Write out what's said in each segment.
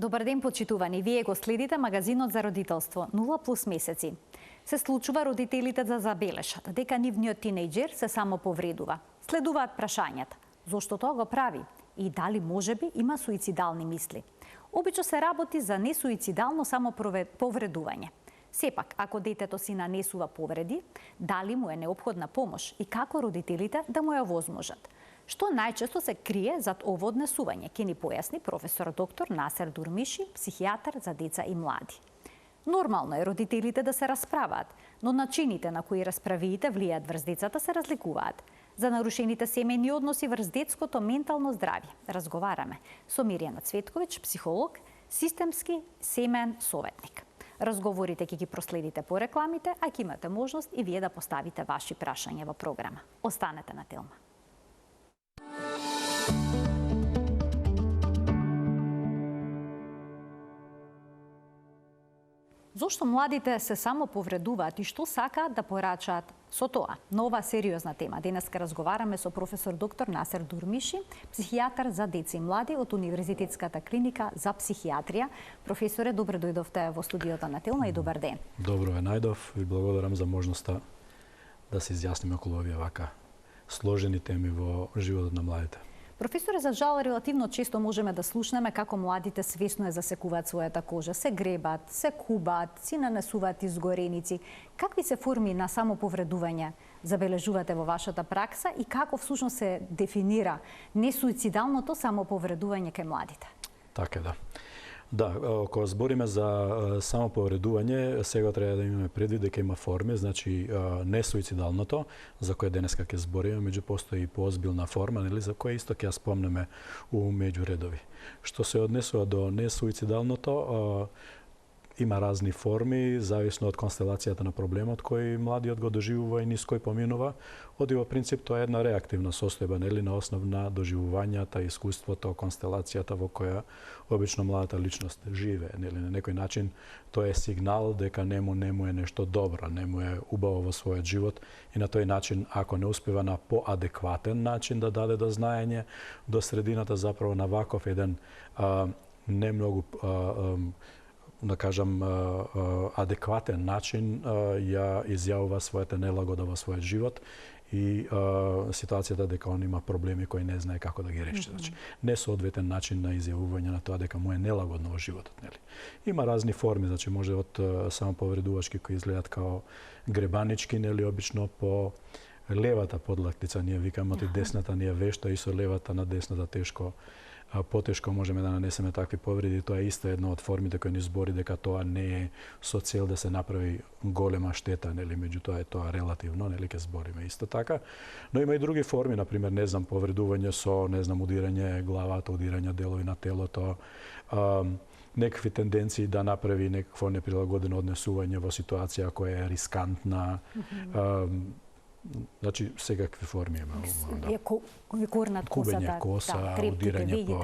Добар ден, почитувани. Вие го следите магазинот за родителство 0+ месеци. Се случува родителите да забележат дека нивниот тинејџер се само повредува. Следуваат прашањата. Зошто тоа го прави? И дали можеби има суицидални мисли? Обично се работи за несуицидално само повредување. Сепак, ако детето си нанесува повреди, дали му е неопходна помош и како родителите да му ја возможат? Што најчесто се крие зад ово однесување, ќе ни појасни професор доктор Насер Дурмиши, психијатар за деца и млади. Нормално е родителите да се расправаат, но начините на кои расправиите влијаат врз децата се разликуваат. За нарушените семејни односи врз детското ментално здравје разговараме со Мирјана Цветковиќ, психолог, системски семеен советник. Разговорите ќе ги проследите по рекламите, а ќе имате можност и вие да поставите ваши прашања во програма. Останете на Телма. Зошто младите се само повредуваат и што сакаат да порачаат со тоа? На оваа сериозна тема денеска разговараме со професор доктор Насер Дурмиши, психијатар за деца и млади од Универзитетската клиника за психијатрија. Професоре, добро дојдовте во студиото на Телма и добар ден. Добро ве најдов и благодарам за можноста да се изјасниме околу овие вака сложени теми во животот на младите. Професоре, за жал, релативно често можеме да слушнеме како младите свесно засекуваат својата кожа, се гребат, се кубаат, си нанесуваат изгореници. Какви се форми на самоповредување забележувате во вашата пракса и како всушност се дефинира несуицидалното самоповредување кај младите? Така да. Да, кога збориме за самоповредување, сега треба да имаме предвид дека има форми, значи несуицидалното, за кое денеска ќе збориме, меѓу постои и поозбилна форма, нели, за која исто ќе ја спомнеме у меѓуредови. Што се однесува до несуицидалното, има разни форми, зависно од констелацијата на проблемот кој младиот го доживува и низ кој поминува. Оди во принцип тоа е една реактивна состојба, нели, на основ на доживувањата, искуството, констелацијата во која обично младата личност живее, нели, на некој начин тоа е сигнал дека нему е нешто добро, нему е убаво во својот живот и на тој начин, ако не успева на поадекватен начин да даде до знаење до средината, заправо на ваков еден не многу да кажам, адекватен начин ја изјавува својата нелагода во својот живот и ситуацијата дека он има проблеми кои не знае како да ги реши. Значи, несоодветен начин на изјавување на тоа дека му е нелагодно во животот, нели. Има разни форми, значи може од самоповредувачки кои изгледаат као гребанички, нели, обично по левата подлактица, ние викаме, и десната ни е вешта и со левата на десната потешко можеме да нанесеме такви повреди. Тоа е исто една од формите кои ни збори дека тоа не е со цел да се направи голема штета, нели, меѓутоа е тоа релативно, нели, ќе збориме исто така. Но има и други форми, например, повредување со, удирање главата, удирање делови на телото, некакви тенденции да направи некакво неприлагодено однесување во ситуација која е рискантна, значи секакви форми има. Кубење коса, удирање по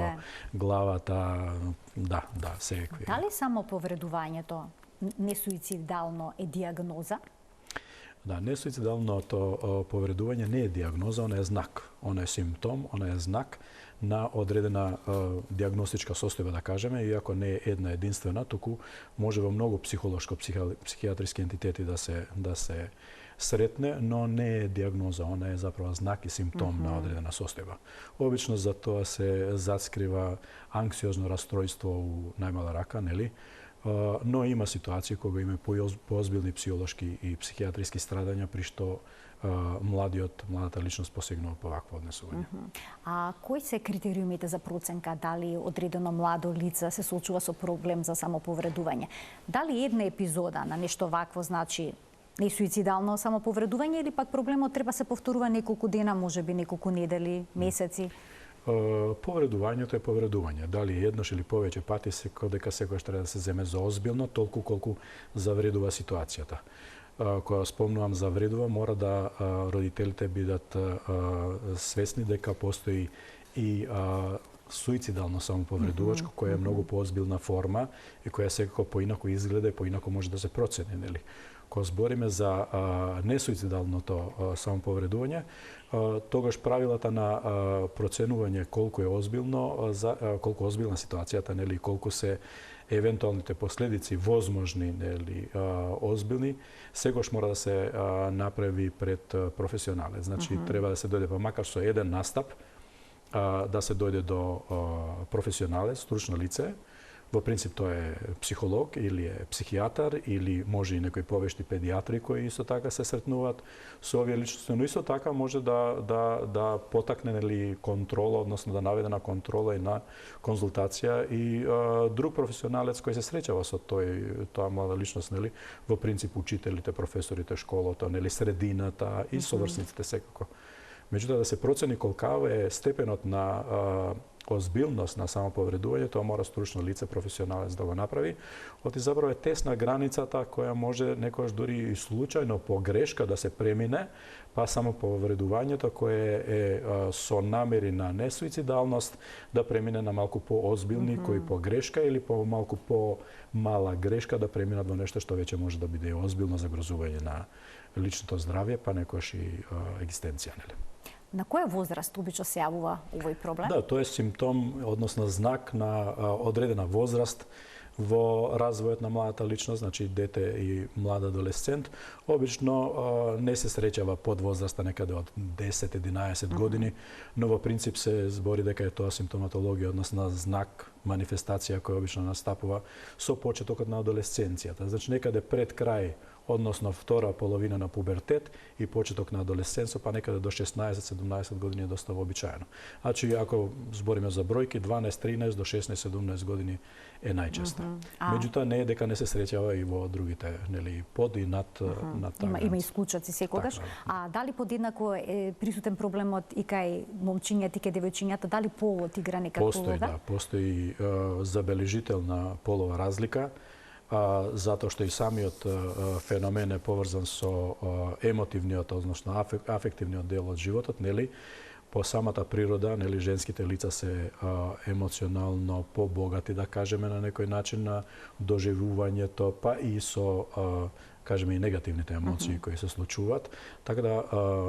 главата, секакви. Дали само повредувањето несуицидално е диагноза? Да, несуицидалното повредување не е диагноза, она е знак. Она е симптом, она е знак на одредена диагностичка состојба, да кажеме, иако не е една единствена, туку може во многу психијатриски ентитети да се сретне, но не е диагноза, она е заправо знак и симптом на одредена состојба. Обично за тоа се заскрива анксиозно расстройство у најмала рака, нели? Но има ситуации кога има поозбилни психолошки и психијатриски страдања при што младата личност посегнува по вакво однесување. А кои се критериумите за проценка дали одредено младо лице се соочува со проблем за самоповредување? Дали една епизода на нешто вакво значи несуицидално самоповредување или пак проблемот треба се повторува неколку дена, можеби неколку недели, месеци? Повредувањето е повредување. Дали еднаш или повеќе пати, дека секојаш треба да се земе за озбилно, толку колку завредува ситуацијата. Кога спомнувам завредува, мора да родителите бидат свесни дека постои и суицидално самоповредувачко, која е многу поозбилна форма и која секако поинако изгледа и поинако може да се процени, нели? кога збориме за несуицидалното самоповредување, тогаш правилата на проценување колку е озбилно, колку озбилна ситуацијата, нели, колку се евентуалните последици возможни, нели, озбилни, сегош мора да се направи пред професионалец. Значи треба да се дојде па макар со еден настап, да се дојде до професионалец, стручно лице. Во принцип тоа е психолог или е психијатар или може и некои повешти педијатри кои исто така се сретнуваат со овие личности, но исто така може да потакне, нели, контрола, односно да наведе на контрола и на конзултација и друг професионалец кој се среќава со тоа млада личност, нели, во принцип учителите, професорите, школата, нели, средината и соврсниците секако. Меѓутоа да се процени колкава е степенот на озбилност на самоповредување, тоа мора стручно лице, професионалец да го направи. Оти забрав е тесна границата која може некојаш дури и случајно по грешка да се премине, па самоповредувањето кое е со намери на несуицидалност да премине на малку по-озбилни кои по грешка или по малку по-мала грешка да преминат во нешто што веќе може да биде озбилно загрозување на личното здравје, па некојаш и екзистенција, нели? На која возраст обично се јавува овој проблем? Да, тоа е симптом, односно знак на одредена возраст во развојот на младата личност, значи дете и млад адолесцент. Обично не се среќава под возраста некаде од 10-11 години, но во принцип се збори дека е тоа симптоматологија, односно знак, манифестација која обично настапува со почетокот на адолесценцијата. Значи некаде пред крај, односно втора половина на пубертет и почеток на адолесценција, па некаде до 16-17 години е доста вообичаено. Значи, ако збориме за бројки, 12-13 до 16-17 години е најчеста. Меѓутоа, не е дека не се среќава и во другите, нели, под и над таа. Има исклучоци секогаш. Така. А дали подеднакво е присутен проблемот и кај момчињата и кај девојчињата, дали полот игра некаква улога? Постои забележителна полова разлика, затоа што и самиот феномен е поврзан со емотивниот, односно афективниот дел од животот, нели? По самата природа, нели, женските лица се емоционално побогати, да кажеме, на некој начин на доживувањето, па и со кажеме и негативните емоции кои се случуваат. Така да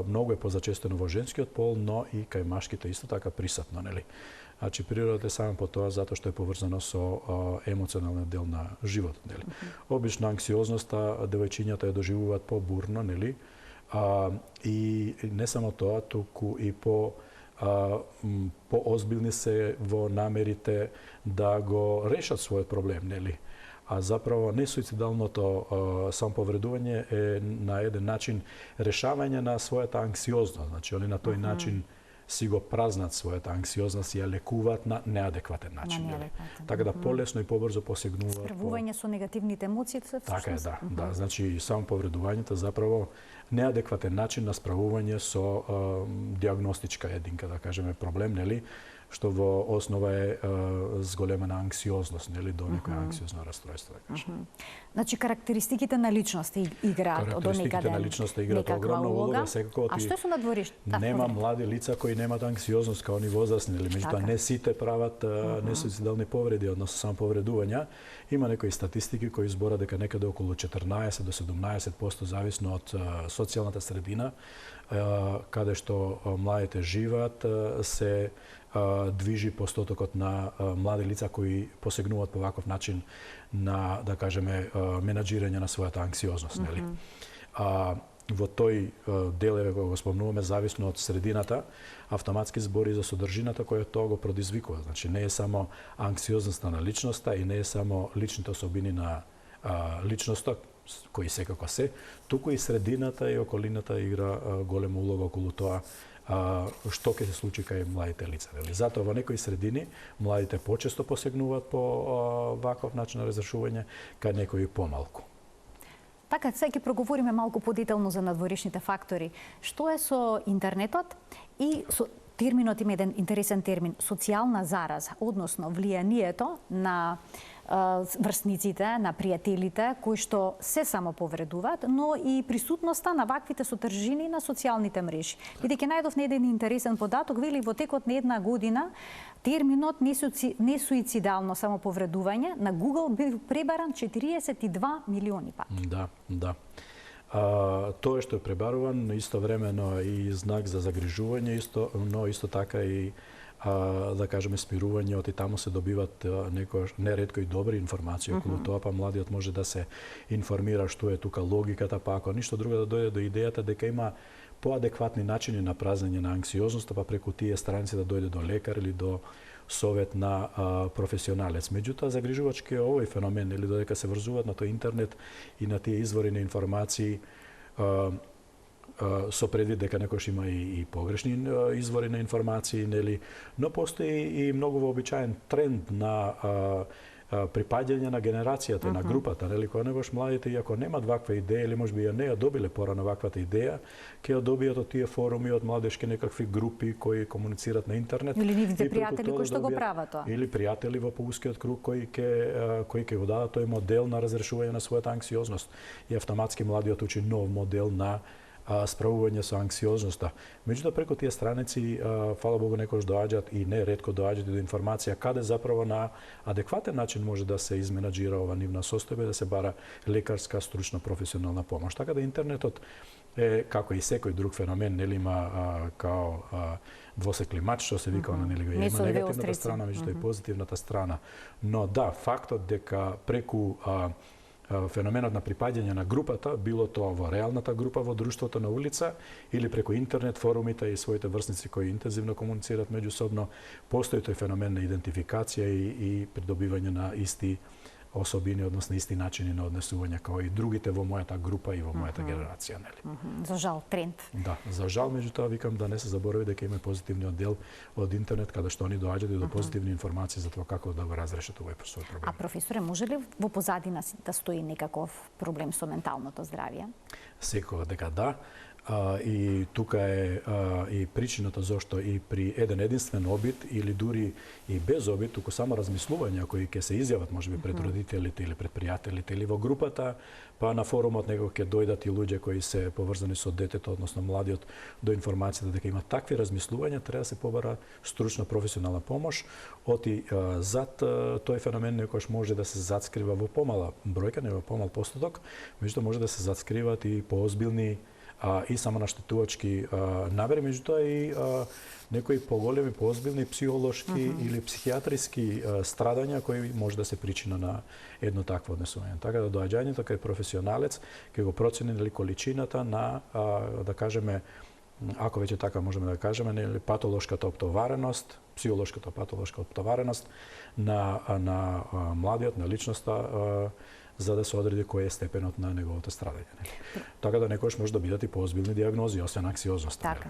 многу е позачестено во женскиот пол, но и кај машките исто така присутно, нели? Значи природата е само по тоа затоа што е поврзано со емоционалниот дел на животот, нели? Обично анксиозноста девојчињата ја доживуваат побурно, нели? И не само тоа, туку и по-озбилни се во намерите да го решат својот проблем, нели? А заправо несуицидалното самоповредување е на еден начин решавање на својата анксиозност. Значи, они на тој начин си го празнат својата анксиозност и ја лекуваат на неадекватен начин. Така да полесно и побрзо посегнуваат. Справување со негативните емоции, така е, да. Значи, самоповредувањето заправо неадекватен начин на справување со диагностичка единка, да кажеме, проблем, нели? Што во основа е зголемена анксиозност, нели, до некоја анксиозно расстройство, да кажем. Значи, карактеристиките на личноста играат до некаде. Карактеристиките на личноста играат огромна улога, секако. А што со надвориште? Нема млади лица кои немаат анксиозност као они возрастни, нели, меѓутоа не сите прават несуицидални повреди, односно самоповредувања. Има некои статистики кои зборат дека некаде околу 14 до 17% зависно од социјалната средина каде што младите живеат, се движи постотокот на млади лица кои посегнуваат по ваков начин на, да кажеме, менаџирање на својата анксиозност, нели? Во тој дел, кога го спомнуваме, зависно од средината, автоматски збори за содржината која тоа го предизвикува. Значи, не е само анксиозноста на личноста и не е само личните особини на личноста, кои секако се, туку и средината и околината игра голема улога околу тоа што ќе се случи кај младите лица. Затоа во некои средини младите почесто посегнуваат по ваков начин на разрешување, кај некои помалку. Така, сега ќе проговориме малку подетално за надворешните фактори. Што е со интернетот и со терминот, има еден интересен термин, социјална зараза, односно влијанието на врсниците, на пријателите кои што се самоповредуваат, но и присутноста на ваквите содржини на социјалните мрежи. Бидејќи најдов еден интересен податок, вели во текот на една година терминот несуицидално самоповредување на Google бил пребаран 42 милиони пати. Да. Тоа што е пребаруван, истовремено и знак за загрижување, но исто така и да кажеме смирување, оти таму се добиват некојаш неретко и добри информации околу тоа, па младиот може да се информира што е тука логиката, па ако ништо друго да дојде до идејата дека има поадекватни начини на празење на анксиозноста, па преку тие страници да дојде до лекар или до совет на професионалец. Меѓутоа, загрижувачки е овој феномен, или додека се врзуваат на тој интернет и на тие извори на информации, со предвид дека некојаш има и погрешни извори на информации, нели, но постои и многу вообичаен тренд на припаѓање на генерацијата, на групата, нели, кога некојаш младите, иако немаат ваква идеја или можеби ја не ја добиле порано ваквата идеја, ќе ја добијат од тие форуми, од младешки некакви групи кои комуницираат на интернет. Или нивните пријатели кои што го прават тоа. Или пријатели во поускиот круг кои ќе го дадат тој модел на разрешување на својата анксиозност. И автоматски младиот учи нов модел на справување со анксиозноста. Меѓутоа, преку тие страници, фала Богу, некојаш доаѓаат и не ретко доаѓаат и до информација каде заправо на адекватен начин може да се изменаџира ова нивна состојба, да се бара лекарска, стручна, професионална помош. Така да интернетот е, како и секој друг феномен, нели, има као двосекли мач, што се вика, нели, има негативната страна, меѓутоа и позитивната страна. Но да, фактот дека преку феноменот на припаѓање на групата, било тоа во реалната група во друштвото на улица или преку интернет форумите и своите врсници кои интензивно комуницираат меѓусобно, постои тој феномен на идентификација и придобивање на исти особини, односно исти начини на однесување како и другите во мојата група и во мојата генерација, нели. За жал, тренд. Да, за жал, меѓутоа викам да не се заборави дека има позитивниот дел од интернет каде што они доаѓаат и до позитивни информации за тоа како да го разрешат овој проблем. А професоре, може ли во позадина да стои некаков проблем со менталното здравје? Секогаш дека да. И тука е и причината зошто и при еден единствен обид или дури и без обид, туку само размислувања кои ќе се изјават можеби пред родителите или пред пријателите или во групата, па на форумот некој ќе дојдат и луѓе кои се поврзани со детето, односно младиот, до информацијата дека има такви размислувања, треба да се побара стручна професионална помош. Оти зад тој феномен некојаш може да се затскрива во помала бројка, не во помал постоток, меѓутоа може да се затскриваат и поозбилни и самонаштетувачки намери, меѓутоа и некои поголеми, поозбилни психолошки или психијатриски страдања кои може да се причина на едно такво однесување. Така да доаѓањето кај професионалец ќе го процени дали количината на, да кажеме, ако веќе така можеме да кажеме, нели, патолошката оптовареност, психолошката патолошка оптовареност на младиот, на личноста, за да се одреди кој е степенот на неговото страдање. Така да некојаш може да бидат и поозбилни диагнози, освен анксиозноста. Така.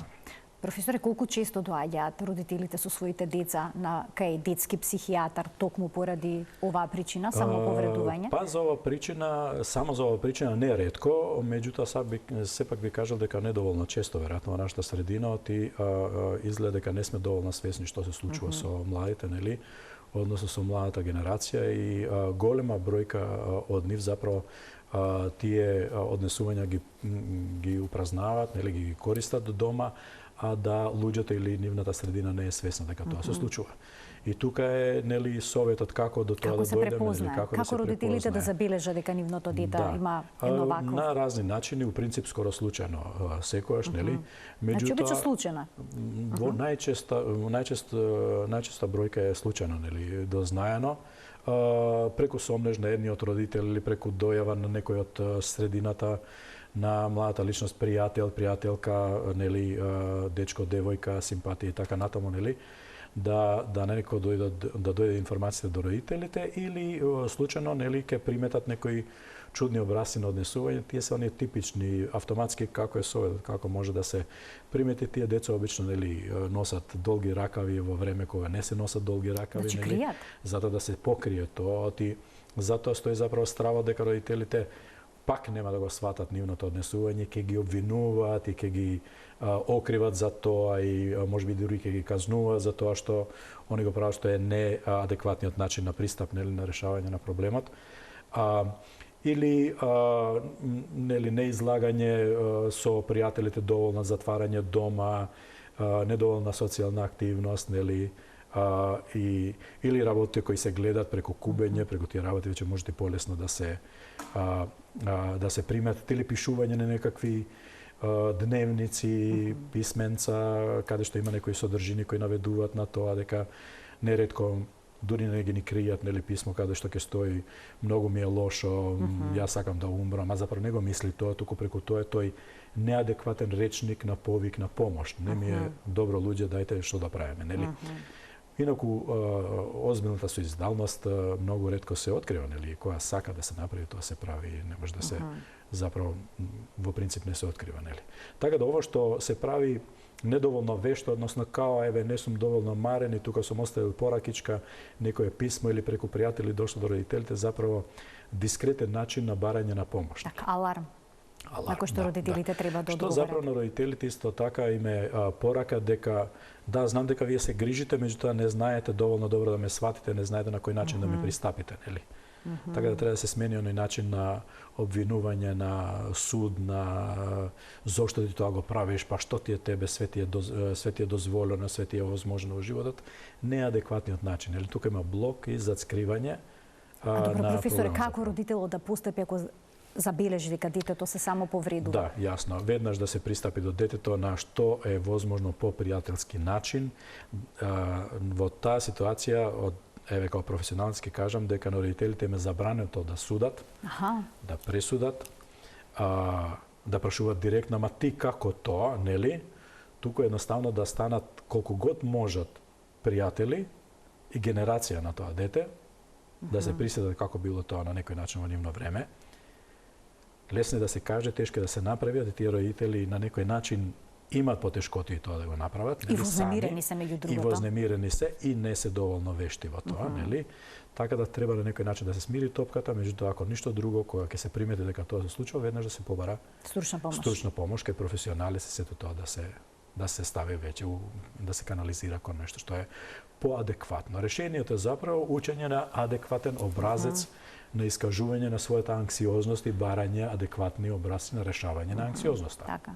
Професоре, колку често доаѓаат родителите со своите деца на кај детски психијатар токму поради оваа причина, самоповредување? Па за оваа причина, само за оваа причина не е ретко, меѓутоа сепак би кажал дека недоволно често веројатно во нашата средина и изгледа дека не сме доволно свесни што се случува со младите, нели? Односно со младата генерација и голема бројка од нив заправо тие однесувања ги упразнаваат, нели, ги користат до дома, а да луѓето или нивната средина не е свесна дека тоа се случува. И тука е, нели, советот како до тоа да дојдеме, нели, како да се родителите да забележат дека нивното дете има едно вакво? На разни начини, у принцип скоро случајно секојаш, нели? Значи обично случајно. Во најчеста бројка е случајно, нели, дознаено, преку сомнеж на едниот родител или преку дојава на некој од средината на младата личност, пријател, пријателка, нели, дечко, девојка, симпатија и така натаму, нели, да некој да дојде информацијата до родителите или случајно, нели, ќе приметат некои чудни образци на однесување. Тие се оние типични, автоматски како е советот, како може да се примети. Тие деца обично, нели, носат долги ракави во време кога не се носат долги ракави, значи, нели, затоа да се покрие тоа. Затоа стои заправо стравот дека родителите пак нема да го сватат нивното однесување, ќе ги обвинуваат и ќе ги окриват за тоа и можеби дури ќе ги казнуваат за тоа што они го прават, што е неадекватниот начин на пристап, нели, на решавање на проблемот. Или нели, неизлагање со пријателите доволно, затварање дома, недоволна социјална активност, нели, или работите кои се гледат преку кубење, преку тие работи веќе можете полесно да се примат, или пишување на некакви дневници, писменца, каде што има некои содржини кои наведуваат на тоа дека неретко дури не ги ни кријат, нели, писмо каде што ќе стои многу ми е лошо, јас сакам да умрам, а заправо не го мисли тоа, туку преку тоа е тој неадекватен речник на повик на помош. Не ми е добро, луѓе, дајте што да правиме, нели? Инаку озбилната суицидалност многу ретко се открива, нели, која сака да се направи, тоа се прави, не може да се заправо во принцип не се открива, нели. Така да ово што се прави недоволно вешто, односно као еве не сум доволно марен и тука сум оставил поракичка, некое писмо или преку пријатели дошло до родителите, заправо дискретен начин на барање на помош. Така, аларм. На кој што родителите треба да одговорат. Што заправо на родителите исто така им е порака дека да, знам дека вие се грижите, меѓутоа не знаете доволно добро да ме сватите, не знаете на кој начин да ми пристапите, нели? Така да треба да се смени оној начин на обвинување, на суд, на зошто ти тоа го правиш, па што ти е тебе, све ти е дозволено, све ти е возможно во животот, неадекватниот начин. Нели тука има блок и зацкривање на добро, професоре, како родителот да постапи ако забележи дека детето се само повредува? Да, јасно. Веднаш да се пристапи до детето на што е возможно по пријателски начин. Во таа ситуација, еве како професионалски кажам, дека на родителите им е забрането да судат, да пресудат, да прашуваат директно, ама ти како тоа, нели? Туку едноставно да станат колку год можат пријатели и генерација на тоа дете, да се присетат како било тоа на некој начин во нивно време. Лесно е да се каже, тешко е да се направи, да тие родители на некој начин имаат потешкоти тоа да го направат. И вознемирени се меѓу другото. И вознемирени се и не се доволно вешти во тоа, нели? Така да треба на некој начин да се смири топката, меѓутоа ако ништо друго, кога ќе се примети дека тоа се случува, веднаш да се побара стручна помош кај професионали, се сето тоа да се стави веќе, да се канализира кон нешто што е поадекватно. Решението е заправо учење на адекватен образец на искажување на својата анксиозност и барање адекватни образци на решавање на анксиозноста. Така.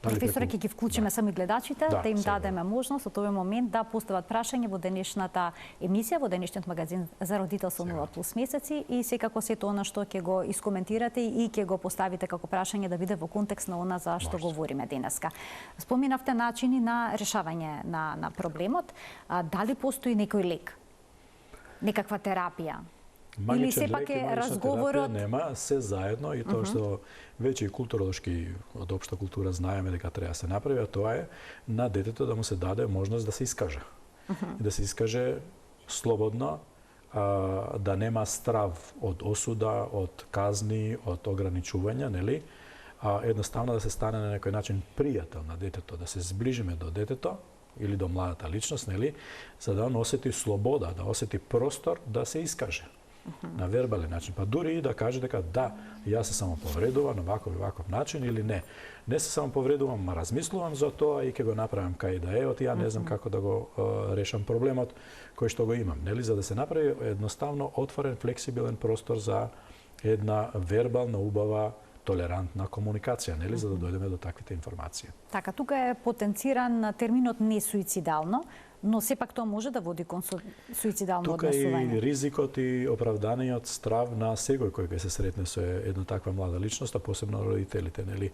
Професоре, ќе ги вклучиме само и гледачите, да им дадеме можност од овој момент да постават прашање во денешната емисија, во денешниот магазин за родителство 0+ месеци, и секако сето она што ќе го искоментирате и ќе го поставите како прашање да биде во контекст на она за што говориме денеска. Споминавте начини на решавање на проблемот. Дали постои некој лек? Некаква терапија? Или сепак е разговорот? Нема, се заедно, и тоа што веќе и културолошки од општа култура знаеме дека треба да се направи, а тоа е на детето да му се даде можност да се искаже. Да се искаже слободно, да нема страв од осуда, од казни, од ограничувања, нели? Едноставно да се стане на некој начин пријател на детето, да се зближиме до детето или до младата личност, нели? За да он осети слобода, да осети простор да се искаже. На вербален начин, па дури и да каже дека да, јас се само повредувам на ваков начин или не. Не се само повредувам, ма размислувам за тоа и ќе го направам кај да е, ја не знам како да го решам проблемот кој што го имам, нели, за да се направи едноставно отворен, флексибилен простор за една вербална, убава, толерантна комуникација, нели, за да дојдеме до таквите информации. Така, тука е потенциран терминот несуицидално, но сепак тоа може да води кон суицидално однесување. Тука и ризикот и оправданиот страв на секој кој ќе се сретне со една таква млада личност, а посебно родителите, нели?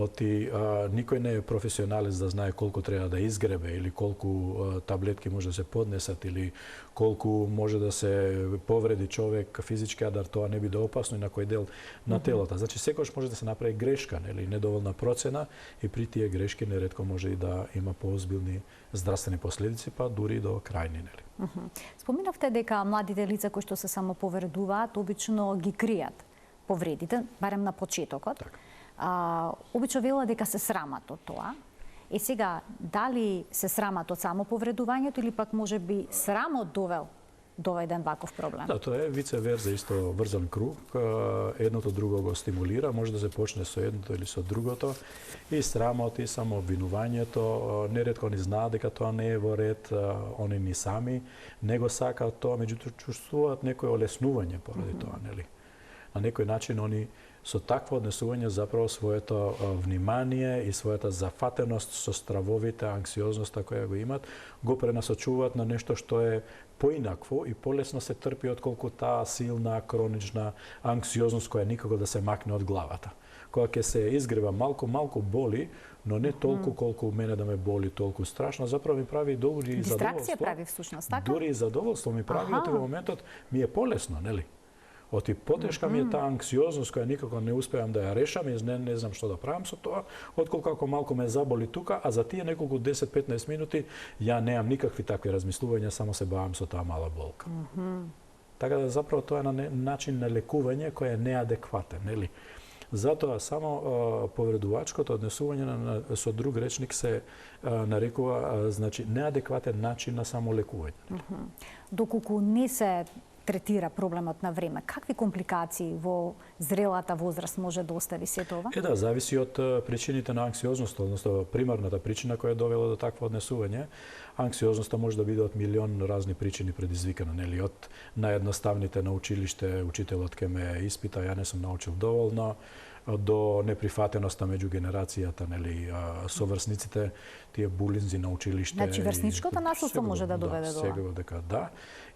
Никој не е професионалец да знае колку треба да изгребе или колку таблетки може да се поднесат или колку може да се повреди човек физички, а да тоа не биде опасно и на кој дел на телото. Значи секогаш може да се направи грешка, нели, недоволна процена, и при тие грешки неретко може и да има поозбилни здравствени последици, па дури и до крајни, нели. Споминавте дека младите лица кои што се самоповредуваат обично ги кријат повредите, барем на почетокот. Така. Обично велат дека се срамат од тоа. Сега, дали се срамат од самоповредувањето или пак може би срамот довел до еден ваков проблем? Да, тоа е вице верза, исто врзан круг. Едното друго го стимулира, може да се почне со едното или со другото. И срамот, и самообвинувањето, неретко ни знаат дека тоа не е во ред, они ни сами не го сакаат тоа, меѓутоа чувствуваат некое олеснување поради тоа, нели? На некој начин они со такво однесување заправо своето внимание и својата зафатеност со стравовите, анксиозноста која го имат, го пренасочуваат на нешто што е поинакво и полесно се трпи отколку таа силна, хронична анксиозност која никако да се макне од главата. Кога ќе се изгрева малку боли, но не толку колку мене да ме боли толку страшно, заправо ми прави дури и задоволство. Дистракција прави всушност, така? Дури и задоволство ми прави, од овој моментот ми е полесно, нели? Оти потешка ми е таа анксиозност која никако не успеам да ја решам и не знам што да правам со тоа, отколку ако малку ме заболи тука, а за тие неколку 10-15 минути ја неам никакви такви размислувања, само се бавам со таа мала болка. Така да заправо тоа е начин на лекување кој е неадекватен, нели? Затоа само повредувачкото однесување со друг речник се нарекува значи неадекватен начин на самолекување. Доколку не се третира проблемот на време, какви компликации во зрелата возраст може да остави се тоа? Да, зависи од причините на анксиозноста, односно примарната причина која довела до такво однесување. Анксиозноста може да биде од милион разни причини предизвикана, нели, од наједноставните на училиште, учителот ке ме испита, ја не сум научил доволно, до неприфатеноста меѓу генерацијата, нели, соврсниците, тие булинзи на училиште. Значи врсничкото насилство може да доведе до тоа. Сега дека да.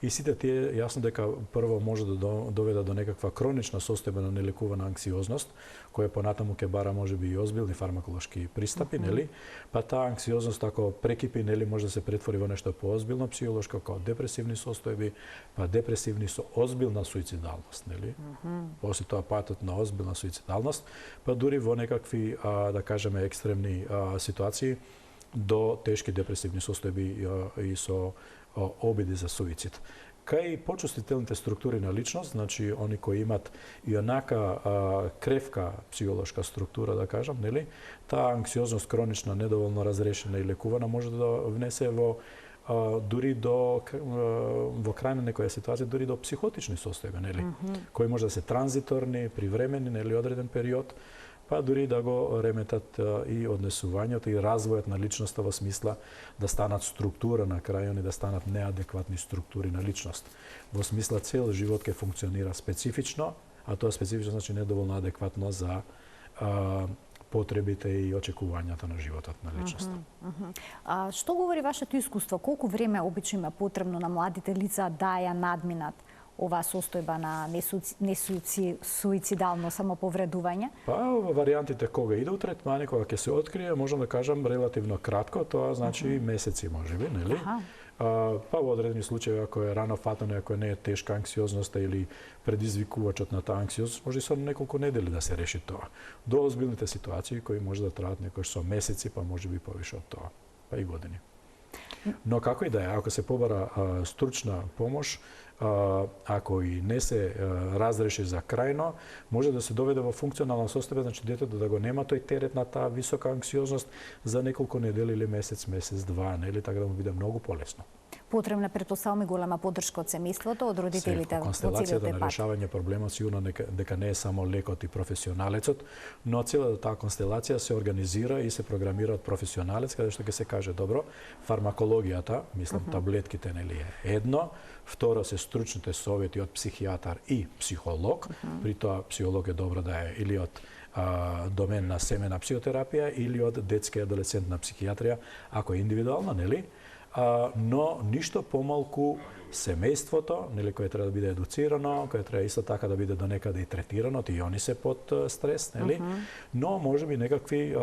И сите тие јасно дека прво може да доведе до некаква хронична состојба на нелекувана анксиозност, која понатаму ќе бара можеби и озбилни фармаколошки пристапи, нели? Па таа анксиозност ако прекипи, нели, може да се претвори во нешто поозбилно психолошко, како депресивни состојби, па депресивни со озбилна суицидалност, нели? После тоа патот на озбилна суицидалност, па дури во некакви да кажеме екстремни ситуации до тешки депресивни состојби и со обиди за суицид. Кај почувствителните структури на личност, значи они кои имат и онака кревка психолошка структура, да кажам, нели, таа анксиозност хронична, недоволно разрешена и лекувана може да внесе во дури до во крај на некоја ситуација дури до психотични состојби, нели, кои може да се транзиторни, привремени, нели, одреден период, па дури да го реметат и однесувањето и развојот на личноста во смисла да станат структура на крај, да станат неадекватни структури на личност. Во смисла цел живот ќе функционира специфично, а тоа специфично значи недоволно адекватно за потребите и очекувањата на животот на личноста. Што говори вашето искуство? Колку време обично има потребно на младите лица да ја надминат оваа состојба на несуицидално самоповредување? Па, варијантите кога иде у третмани, кога ќе се открие, можам да кажам релативно кратко, тоа значи месеци можеби, нели? Па во одредени случаи, ако е рано фатено, ако не е тешка анксиозноста или предизвикувачот на таа анксиозност, може и со неколку недели да се реши тоа. До озбилните ситуации кои може да траат некој со месеци, па можеби повише од тоа, па и години. Но како и да е, ако се побара стручна помош, ако и не се разреши за крајно, може да се доведе во функционална состојба, значи детето да го нема тој терет на таа висока анксиозност за неколку недели или месец, два, нели, така да му биде многу полесно. Потребна претпоставувам и голема поддршка од семејството, од родителите во констелацијата целиот на решавање проблемот сигурно дека не е само лекот и професионалецот, но целата таа констелација се организира и се програмира од професионалец, каде што ќе се каже добро, фармакологијата, мислам таблетките, нели, е едно, второ се стручните совети од психијатар и психолог, при тоа психолог е добро да е или од домен на семена психотерапија или од детска и адолесцентна психијатрија, ако е индивидуална, нели? Но ништо помалку семејството, нели, кое треба да биде едуцирано, кое треба исто така да биде донекаде и третирано, и они се под стрес, нели? Но можеби некакви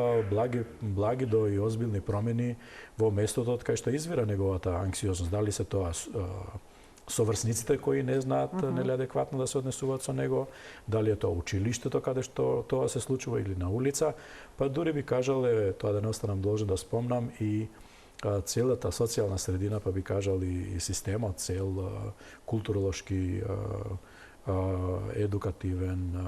благи до и озбилни промени во местото од кај што извира неговата анксиозност. Дали се тоа соврсниците кои не знаат нели адекватно да се однесуваат со него, дали е тоа училиштето каде што тоа се случува или на улица, па дури би кажал, тоа да не останам должен да спомнам и целата социјална средина, па би кажал и системот, цел културолошки, едукативен,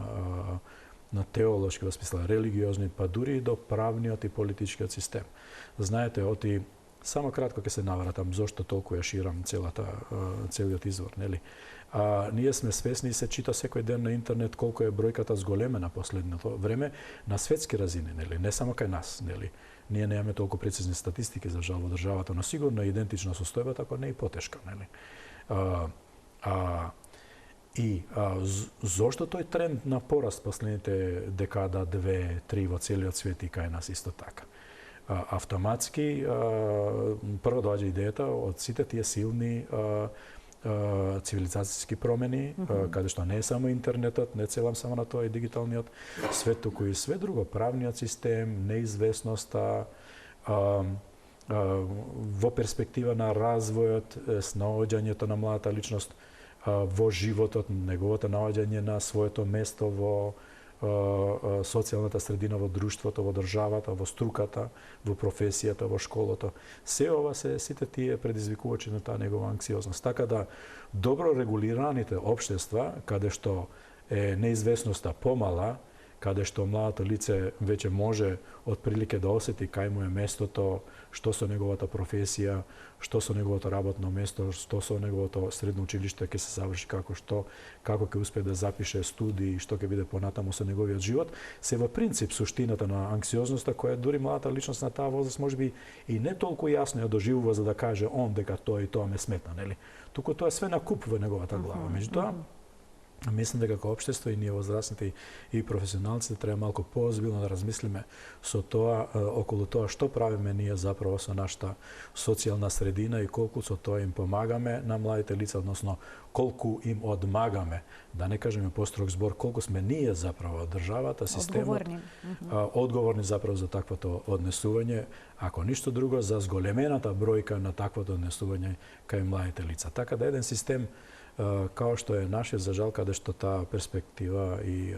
на теолошки, во смисла религиозни, па дури и до правниот и политичкиот систем. Знаете, оти само кратко ќе се навратам зошто толку ја ширам целиот извор, нели? Ние сме свесни и се чита секој ден на интернет колку е бројката зголемена последното време на светски разини, нели? Не само кај нас, нели? Ние немаме толку прецизни статистики за жал во државата, но сигурно е идентична состојбата, ако не и потешка, нели? И зошто тој тренд на пораст последните декада, 2-3 во целиот свет и кај нас исто така? Автоматски прво доаѓа идејата од сите тие силни цивилизацијски промени, каде што не е само интернетот, не целам само на тоа и дигиталниот свет, туку и све друго, правниот систем, неизвестноста, во перспектива на развојот, наоѓањето на младата личност во животот, неговото наоѓање на своето место во социјалната средина, во друштвото, во државата, во струката, во професијата, во школото. Се ова се сите тие предизвикувачи на таа негова анксиозност. Така да добро регулираните општества, каде што е неизвестноста помала, каде што младото лице веќе може отприлике да осети кај му е местото, што со неговата професија, што со неговото работно место, што со неговото средно училиште ќе се заврши, како ќе успее да запише студии, што ќе биде понатаму со неговиот живот, се во принцип суштината на анксиозноста која дури младата личност на таа возраст можеби и не толку јасно ја доживува за да каже он дека тоа и тоа ме сметна, нели? Туку тоа све накуп во неговата глава. Меѓутоа, мислам дека како општество и ние возрастните и професионалците треба малку поозбилно да размислиме со тоа околу тоа што правиме ние заправо со нашата социјална средина и колку со тоа им помагаме на младите лица, односно колку им одмагаме, да не кажеме построг збор, колку сме ние заправо државата, системот, одговорни заправо за таквото однесување, ако ништо друго за зголемената бројка на таквото однесување кај младите лица. Така да еден систем као што е нашиот, за жал, каде што таа перспектива и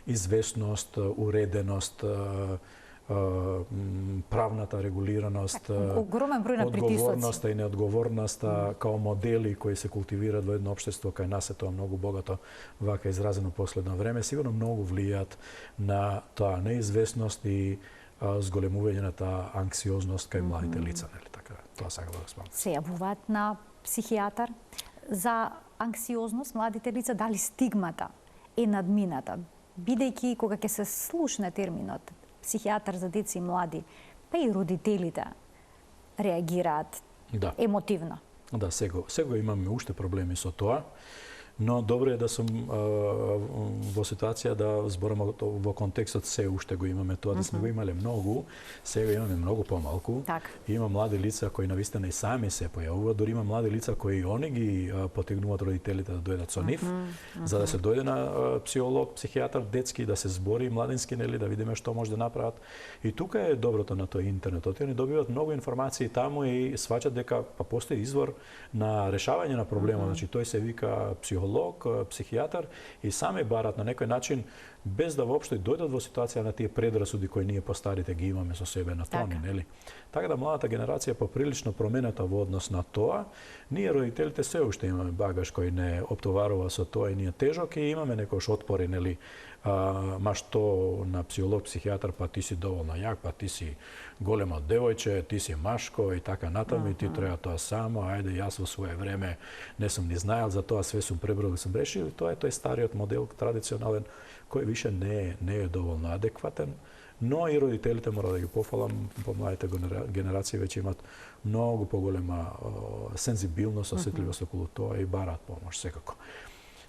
известност, уреденост, правната регулираност, одговорноста и неодговорноста као модели кои се култивираат во едно општество, кај нас е тоа многу богато, вака изразено последно време, сигурно многу влијаат на таа неизвестност и зголемување на таа анксиозност кај младите лица, нели така? Тоа сакам да го спомнам. Се јавуваат на психијатар за анксиозност младите лица, дали стигмата е надмината, бидејќи кога ќе се слушне терминот психијатар за деца и млади, па и родителите реагираат емотивно. Да, сега имаме уште проблеми со тоа, но добро е да сум во ситуација да зборам во контекстот се уште го имаме тоа, да сме го имале многу, сега имаме многу помалку. Има млади лица кои навистина и сами се појавуваат, дури има млади лица кои они ги потегнуваат родителите да дојдат со нив, за да се дојде на психолог, психијатар детски, да се збори младински, нели, да видиме што може да направат. И тука е доброто на тој интернетот. Они добиваат многу информации таму и сваќаат дека постои извор на решавање на проблемот. Значи тој се вика психолог, психијатар и сами барат на некој начин без да воопшто дојдат во ситуација на тие предрасуди кои ние постарите ги имаме со себе на тони, нели? Така да младата генерација поприлично променета во однос на тоа. Ние родителите се уште имаме багаж кој не оптоварува со тоа и ние тежок и имаме некош отпори, нели? Ма што на психолог, психијатар, па ти си доволно јак, па ти си големо девојче, ти си машко и така натаму и ти треба тоа само, ајде јас во свое време не сум ни знаел за тоа, све сум пребрал и сум решил. Тоа е тој стариот модел традиционален кој више не е доволно адекватен, но и родителите, мора да ги пофалам, помладите генерации веќе имат многу поголема сензибилност, осетливост околу тоа и бараат помош секако.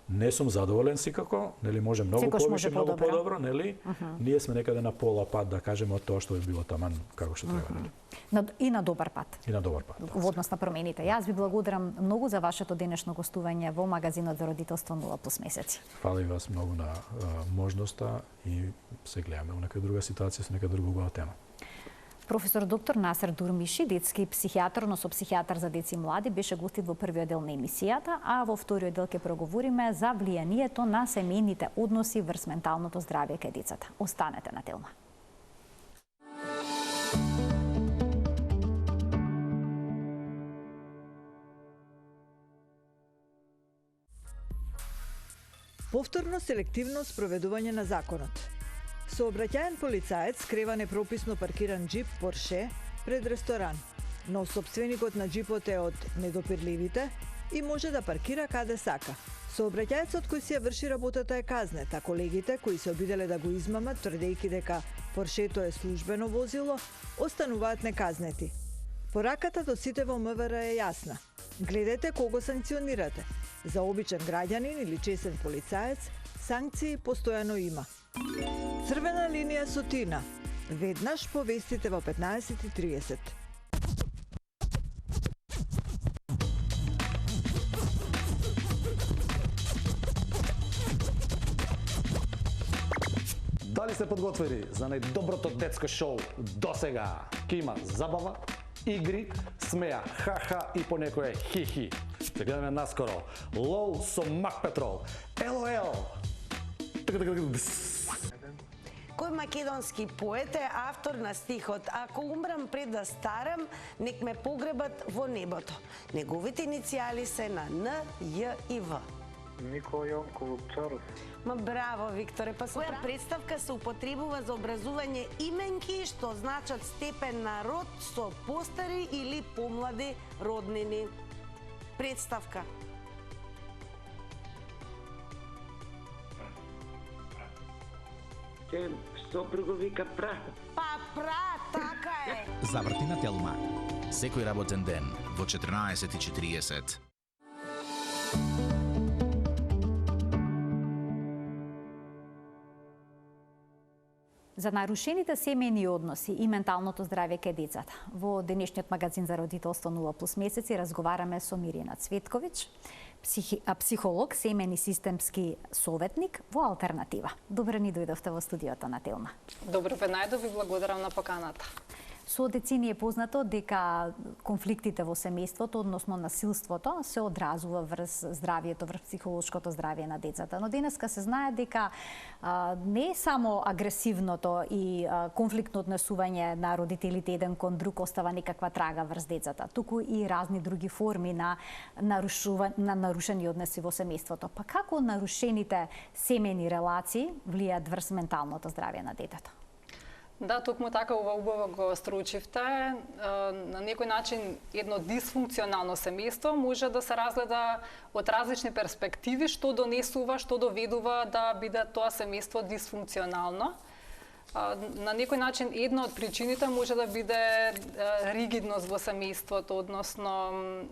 Не сум задоволен секако, нели, може многу повише, многу подобро, нели? Ние сме некаде на пола пат, да кажеме, од тоа што би било таман како што треба, нели? И на добар пат. И на добар пат. Во однос на промените. Јас ви благодарам многу за вашето денешно гостување во магазинот за родителство 0+ месеци. Фала и вас многу на можноста и се гледаме во некоја друга ситуација со некоја друга убава тема. Професор доктор Насер Дурмиши, детски психијатар, односно психијатар за деца и млади, беше гостит во првиот дел на емисијата, а во вториот дел ќе проговориме за влијанието на семејните односи врз менталното здравје кај децата. Останете на Телма. Повторно селективно спроведување на законот. Сообраќаен полицаец скрива непрописно паркиран џип Порше пред ресторан, но сопственикот на џипот е од недопирливите и може да паркира каде сака. Сообраќаецот кој си ја врши работата е казнет, а колегите кои се обиделе да го измамат, тврдејќи дека Поршето е службено возило, остануваат неказнети. Пораката до сите во МВР е јасна. Гледате кого санкционирате. За обичен граѓанин или чесен полицаец, санкции постојано има. Црвена линија со Тина. Веднаш повестите во 15:30. Дали сте подготвени за најдоброто детско шоу досега? Ке има забава, игри, смеа, ха-ха и понекое хи-хи. Ќе гледаме наскоро Лол со Мак Петрол, LOL. Кој македонски поет е автор на стихот "Ако умрам пред да старам, нек ме погребат во небото"? Неговите иницијали се на Н, Ј и В. Никола Јонков Вапчаров. Ма браво, Викторе, па која представка се употребува за образување именки што значат степен на род со постари или помлади роднини? Представка. Сопруго вика пра. Па пра, така е. Заврти на Телма. Секој работен ден во 14:40. За нарушените семејни односи и менталното здравје кај децата. Во денешниот магазин за родителство 0+ месеци разговараме со Мирина Цветковиќ, психолог, семејни системски советник во Алтернатива. Добро ни дојдовте во студиото на Телма. Добро ве најдов и благодарам на поканата. Со децини е познато дека конфликтите во семејството, односно насилството, се одразува врз здравието, врз психолошкото здравје на децата. Но денеска се знае дека не е само агресивното и конфликтно однесување на родителите еден кон друг остава некаква трага врз децата, туку и разни други форми на нарушени односи во семејството. Па како нарушените семејни релации влијаат врз менталното здравје на детето? Да, токму така убаво го стручивте. На некој начин едно дисфункционално семејство може да се разгледа од различни перспективи, што донесува, што доведува да биде тоа семејство дисфункционално. На некој начин една од причините може да биде ригидност во семејството, односно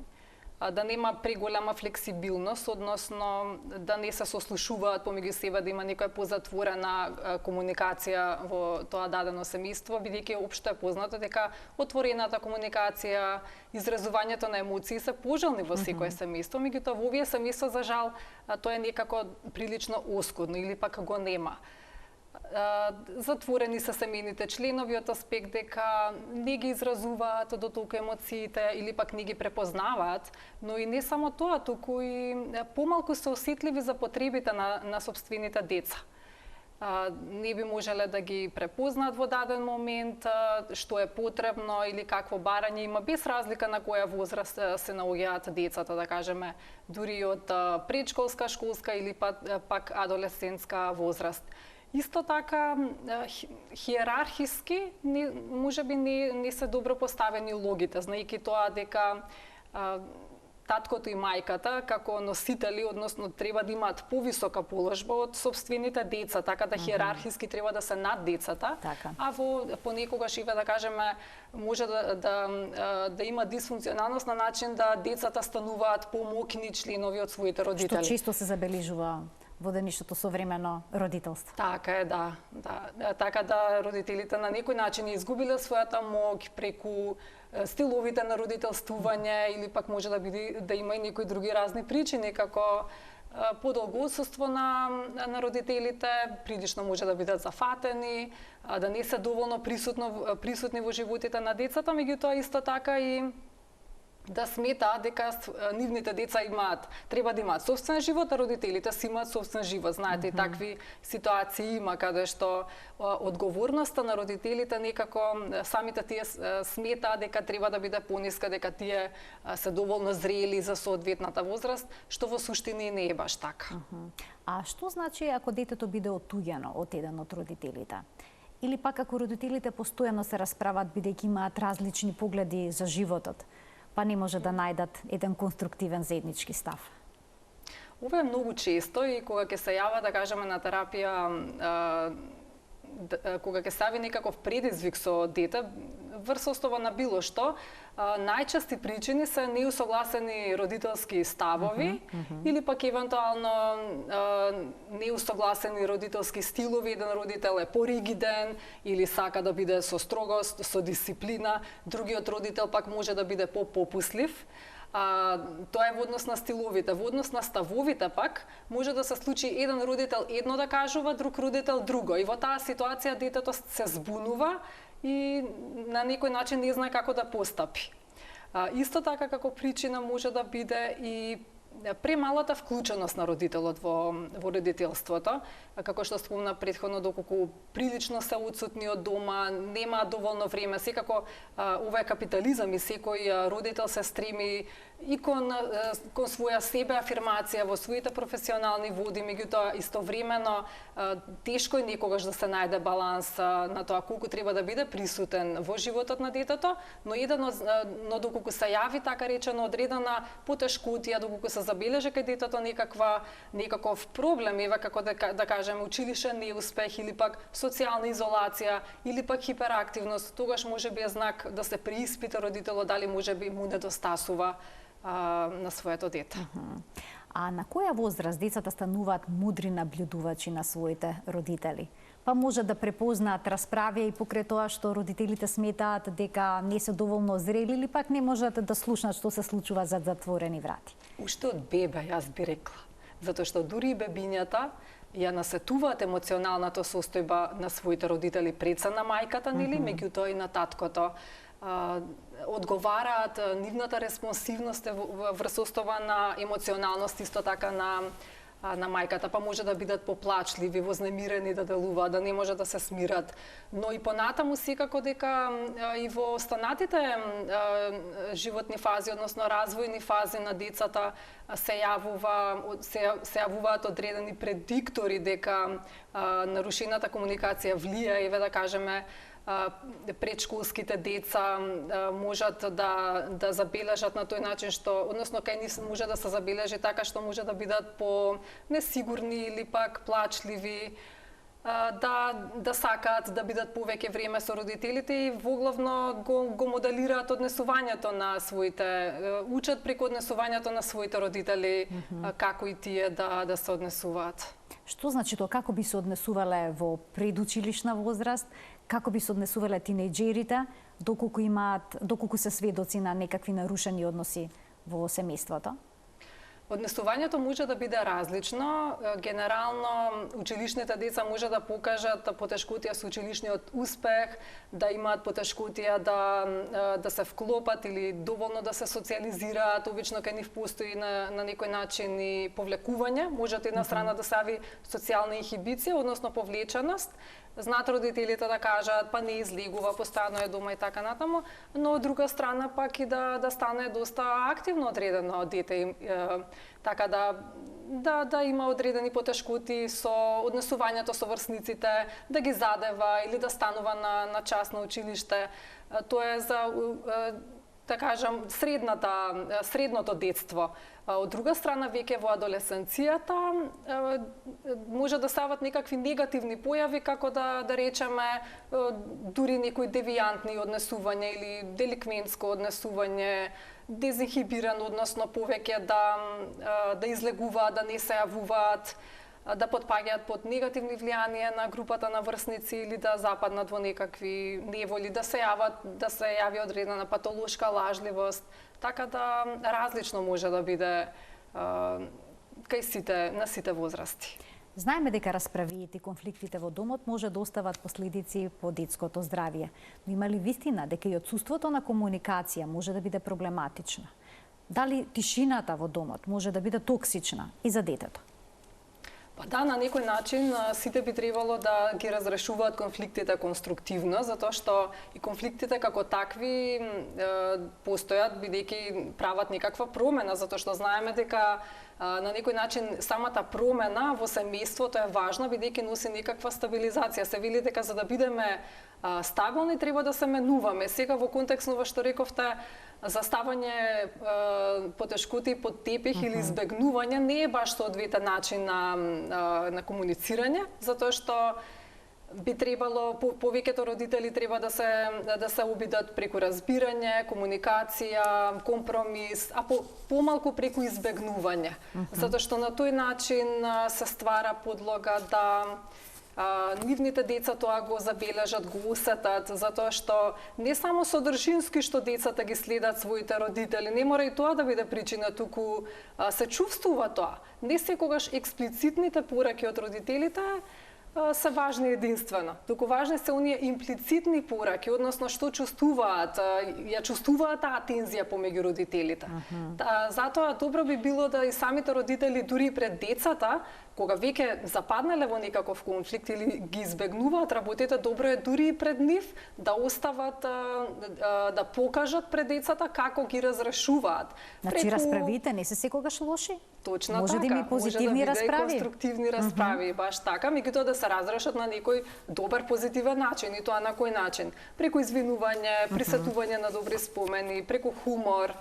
да нема преголема флексибилност, односно да не се сослушуваат помеѓу себе, да има некоја позатворена комуникација во тоа дадено семејство, бидејќи општо е познато дека отворената комуникација, изразувањето на емоции се пожелни во секое семејство, меѓутоа во овие семејства за жал тоа е некако прилично оскудно или пак го нема. Затворени се семејните членови од аспект дека не ги изразуваат до толку емоциите или пак не ги препознаваат, но и не само тоа, туку и помалку се осетливи за потребите на собствените деца. Не би можеле да ги препознаат во даден момент, што е потребно или какво барање има, без разлика на која возраст се наоѓаат децата, да кажеме, дури од предшколска, школска или пак адолесцентска возраст. Исто така, хиерархиски, можеби не се добро поставени улогите, знаејќи тоа дека таткото и мајката како носители, односно треба да имаат повисока положба од собствените деца, така да хиерархиски треба да се над децата, а понекогаш да кажеме може да има дисфункционалност на начин да децата стануваат помоќни членови од своите родители. Што често се забележува во денешното современо родителство. Така е, да. Така да родителите на некој начин изгубиле својата моќ преку стиловите на родителствување или пак може да има и некои други разни причини, како подолго отсуство на родителите, прилично може да бидат зафатени, да не се доволно присутни во животите на децата, меѓутоа исто така и да сметаат дека нивните деца треба да имаат собствен живот, а родителите си имаат собствен живот. Знаете, такви ситуации има каде што одговорноста на родителите некако самите тие сметаат дека треба да биде пониска, дека тие се доволно зрели за соодветната возраст, што во суштина не е баш така. А што значи ако детето биде отуѓено од еден од родителите? Или пак ако родителите постојано се расправат бидејќи имаат различни погледи за животот, па не може да најдат еден конструктивен заеднички став? Ова е многу често и кога ќе се јава, да кажеме, на терапија кога ќе стави некаков предизвик со дете, врз основа на било што, најчести причини се неусогласени родителски ставови или пак евентуално неусогласени родителски стилови. Еден родител е поригиден или сака да биде со строгост, со дисциплина, другиот родител пак може да биде попуслив. Тоа е во однос на стиловите. Во однос на ставовите пак може да се случи еден родител едно да кажува, друг родител друго. И во таа ситуација детето се збунува и на некој начин не знае како да постапи. Исто така како причина може да биде и премалата вклученост на родителот во родителството, како што спомна претходно, доколку прилично се отсутни од дома, нема доволно време. Секако ова е капитализам и секој родител се стреми и кон своја себе афирмација во своите професионални води, меѓутоа истовремено тешко е некогаш да се најде баланс на тоа колку треба да биде присутен во животот на детето, но доколку се јави така речено одредена потешкотија, доколку се забележи кај детето некаков проблем, ева како да кажеме училишен неуспех или пак социјална изолација или пак хиперактивност, тогаш може би е знак да се преиспита родителот дали може би му недостасува на своето дете. А на која возраст децата стануваат мудри наблюдувачи на своите родители? Па може да препознаат расправи и покрај тоа што родителите сметаат дека не се доволно зрели или пак не можат да слушнат што се случува зад затворени врати? Уште од беба, јас би рекла. Затоа што дури и бебињата ја насетуваат емоционалната состојба на своите родители пред се на мајката, нели, меѓутоа и на таткото. Одговараат, нивната респонсивност е врз основа на емоционалност, исто така на мајката, па може да бидат поплачливи, вознемирени да делуваат, да не може да се смират. Но и понатаму секако дека и во останатите животни фази, односно развојни фази на децата се јавуваат одредени предиктори дека нарушената комуникација влијае, еве да кажеме, предшколските деца можат да забележат на тој начин што, односно кај нив може да се забележи така што може да бидат по несигурни или пак плачливи, да сакаат да бидат повеќе време со родителите и воглавно го моделираат однесувањето на своите, учат преку однесувањето на своите родители како и тие да се однесуваат. Што значи тоа? Како би се однесувале во предучилишна возраст? Како би се однесувале тинејџерите доколку се сведоци на некакви нарушени односи во семејството? Однесувањето може да биде различно. Генерално, училишните деца може да покажат потешкотија со училишниот успех, да имаат потешкотија да се вклопат или доволно да се социјализираат. Обично кај нив постои на некој начин и повлекување. Може од една страна да се јави социјална инхибиција, односно повлеченост. Знаат родителите да кажат, па не излегува, постојано е дома и така натаму, но од друга страна пак и да стане доста активно одредено дете, така да има одредени потешкоти со однесувањето со врсниците, да ги задева или да станува на частно училиште. Тоа е за, да кажам, средното детство. Од друга страна, веќе во адолесенцијата може да стават некакви негативни појави, како да речеме дури некои девијантни однесување или деликвентско однесување, дезинхибирано, односно повеќе да излегуваат, да не се јавуваат, да потпаѓаат под негативни влијанија на групата на врсници или да западнат во некакви неволи, да се јави одредена патолошка лажливост, така да различно може да биде на сите возрасти. Знаеме дека расправиите и конфликтите во домот може да остават последици по детското здравје, но има ли вистина дека и отсуството на комуникација може да биде проблематична? Дали тишината во домот може да биде токсична и за детето? Па да, на некој начин сите би требало да ги разрешуваат конфликтите конструктивно, затоа што и конфликтите како такви постојат бидејќи прават некаква промена, затоа што знаеме дека на некој начин самата промена во семејството е важна бидејќи носи некаква стабилизација. Се вели дека за да бидеме стабилни треба да се менуваме. Сега во контекст на ова што рековте, заставање потешкоти под тепих или избегнување не е баш тоа двете начин на комуницирање, затоа што би требало повеќето родители треба да се обидат преку разбирање, комуникација, компромис, а помалку преку избегнување. Затоа што на тој начин се ствара подлога да нивните деца тоа го забележат, го усетат, затоа што не само содржински што децата ги следат своите родители, не мора и тоа да биде причина, туку се чувствува тоа. Не секогаш експлицитните пораки од родителите се важни единствено. Туку важни се оние имплицитни пораки, односно што чувствуваат, ја чувствуваат таа тензија помеѓу родителите. Затоа добро би било да и самите родители дури пред децата, кога веќе западнале во некаков конфликт или ги избегнуваат работите, добро е дури и пред нив да остават, да покажат пред децата како ги разрешуваат. Значи расправите не се секогаш лоши? Точно може така. Да има позитивни расправи. расправи. Конструктивни расправи, баш така, меѓутоа да се разрешат на некој добар позитивен начин, и тоа на кој начин? Преку извинување, присетување на добри спомени, преку хумор,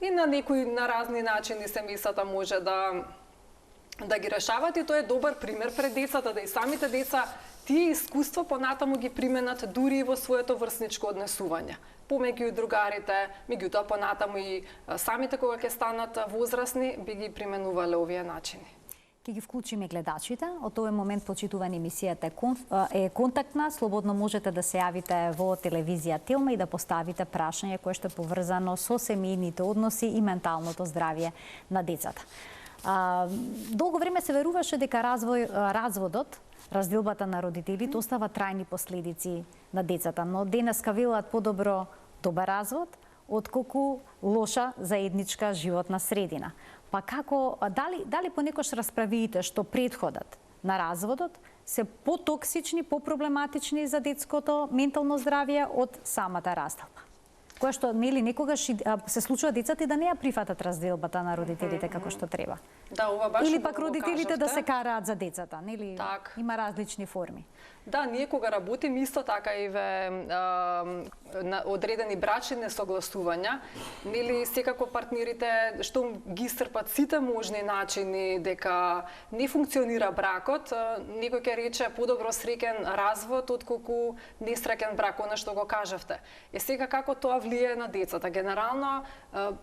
и на разни начини семејствата може да ги решават, и тоа е добар пример пред децата, да и самите деца тие искуства понатаму ги применат дури и во своето врсничко однесување. Помеѓу другарите, меѓутоа понатаму и самите кога ќе станат возрастни, би ги применувале овие начини. Ке ги вклучиме гледачите. Од овој момент почитувани емисијата е контактна. Слободно можете да се јавите во телевизија Телма и да поставите прашање кое што е поврзано со семејните односи и менталното здравје на децата. Долго време се веруваше дека разводот, разделбата на родителите остава трајни последици на децата, но денеска велат подобро добар развод отколку лоша заедничка животна средина. Па како, дали понекош расправиите што предходат на разводот се потоксични, попроблематични за детското ментално здравје од самата разделба? Кое што нели некогаш се случува децата и да не ја прифатат разделбата на родителите како што треба. Да, ова баш или пак родителите да се караат за децата, нели? Так. Има различни форми. Да, ние кога работиме исто така и на одредени брачни несогласувања, нели секако партнерите што ги истрпат сите можни начини дека не функционира бракот, некој ќе рече подобро среќен развод отколку несреќен брак, она што го кажавте. Сега како тоа влијае на децата? Генерално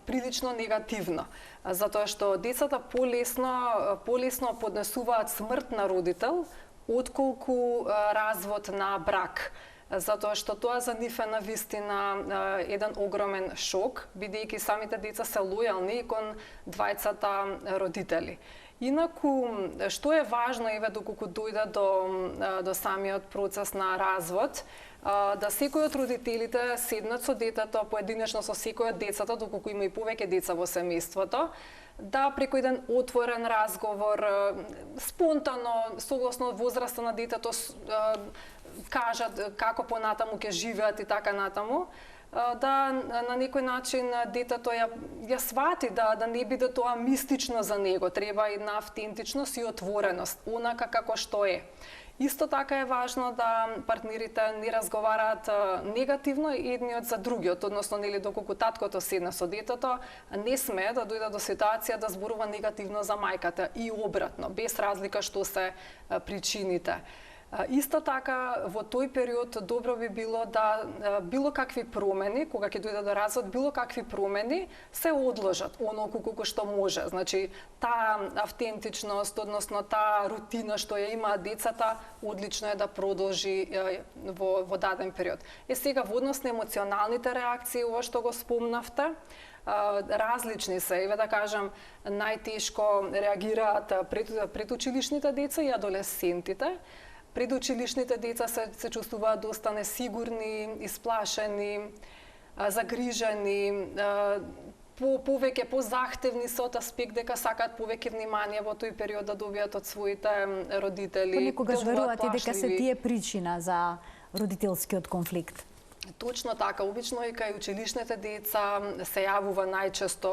прилично негативно, затоа што децата полесно поднесуваат смрт на родител отколку развод на брак, затоа што тоа за нив е навистина еден огромен шок, бидејќи самите деца се лојални кон двајцата родители. Инаку, што е важно, еве доколку дојде до самиот процес на развод, да секој од родителите седнат со детето, поединечно со секој од децата, доколку има и повеќе деца во семејството, да преку еден отворен разговор, спонтано, согласно возраста на детето, кажат како понатаму ќе живеат и така натаму, да на некој начин детето ја свати, да не биде тоа мистично за него, треба една автентичност и отвореност, онака како што е. Исто така е важно да партнерите не разговараат негативно едниот за другиот, односно нели доколку таткото седне со детето, не смее да дојде до ситуација да зборува негативно за мајката и обратно, без разлика што се причините. Исто така, во тој период добро би било да било какви промени, кога ќе дојде до развод, било какви промени се одложат, онолку колку што може. Значи, таа автентичност, односно таа рутина што ја имаат децата, одлично е да продолжи во даден период. Сега, во однос на емоционалните реакции, ова што го спомнавте, различни се, еве да кажам, најтешко реагираат предучилишните деца и адолесцентите. Предучилишните деца се чувствуваат доста несигурни, исплашени, загрижени, повеќе позахтевни со аспект дека сакаат повеќе внимание во тој период да добијат од своите родители. Понекогаш веруваат и дека се тие причина за родителскиот конфликт. Точно така, обично и кај училишните деца се јавува најчесто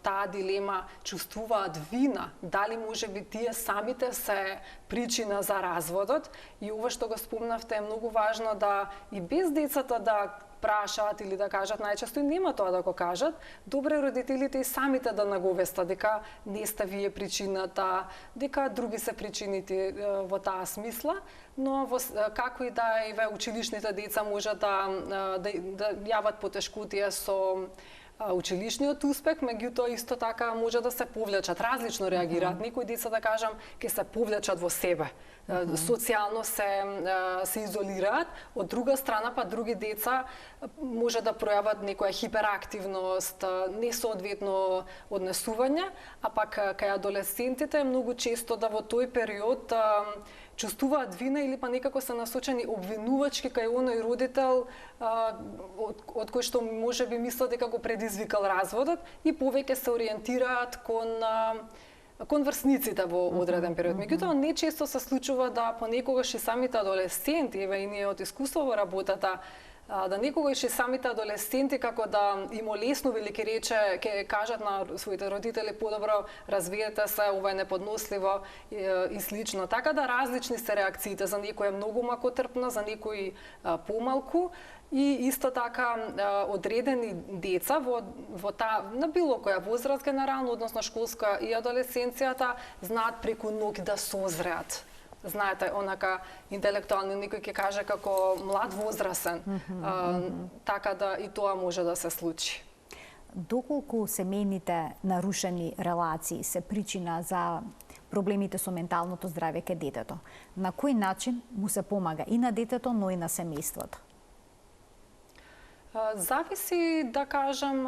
таа дилема, чувствуваат вина, дали може би тие самите се причина за разводот, и ова што го спомнавте е многу важно да и без децата да прашаат или да кажат, најчесто и нема тоа да го кажат, добре родителите и самите да наговестат дека не сте вие причината, дека други се причините во таа смисла, но како и да еве училишните деца може да јават потешкотија со училишниот успех, меѓутоа исто така може да се повлечат, различно реагираат. Некои деца, да кажам, ќе се повлечат во себе. Социјално се изолираат, од друга страна па други деца може да пројават некоја хиперактивност, несоодветно однесување, а пак кај адолесцентите многу често да во тој период чувствуваат вина или па некако се насочени обвинувачки кај оној родител од кој што можеби мислат дека го предизвикал разводот и повеќе се ориентираат кон врсниците во одреден период. Меѓутоа, не често се случува да понекогаш и самите адолесценти, еве и ние од искуство во работата, да некогаш и самите адолесценти како да им олеснува или ќе кажат на своите родители подобро развиете се, ова е неподносливо и слично. Така да различни се реакциите, за некој е многу макотрпна, за некој помалку. И исто така одредени деца на било која возраст генерално, односно школска и адолесценцијата, знаат преку ноќ да созреат. Знаете, онака интелектуално некој ќе каже како млад возрасен, така да и тоа може да се случи. Доколку семејните нарушени релации се причина за проблемите со менталното здравје кај детето, на кој начин му се помага и на детето, но и на семејството? Зависи, да кажам,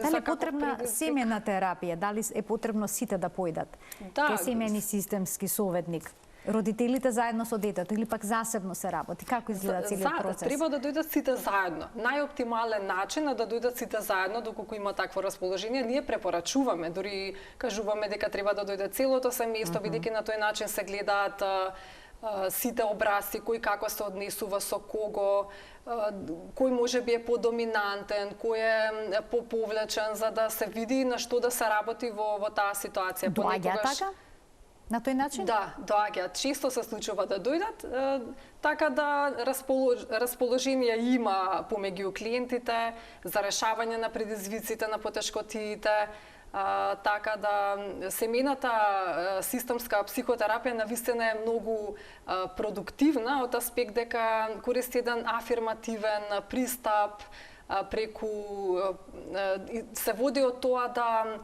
дали е потребна семена терапија, дали е потребно сите да појдат кај семени системски советник, родителите заедно со детето или пак засебно се работи? Како изгледа целиот процес? Треба да дојдат сите заедно. Најоптимален начин е да дојдат сите заедно доколку има такво расположение. Ние препорачуваме, дури кажуваме дека треба да дојде целото семејство, бидејќи на тој начин се гледаат сите образци, кој како се однесува со кого, кој може би е подоминантен, кој е поповлечен, за да се види на што да се работи во таа ситуација. Доаѓа така? На тој начин? Да, доаѓаат. Често се случува да дојдат, така да расположение има помеѓу клиентите за решавање на предизвиците, на потешкотиите, така да семејната системска психотерапија навистина е многу продуктивна од аспект дека користи еден афирмативен пристап, преку се води од тоа да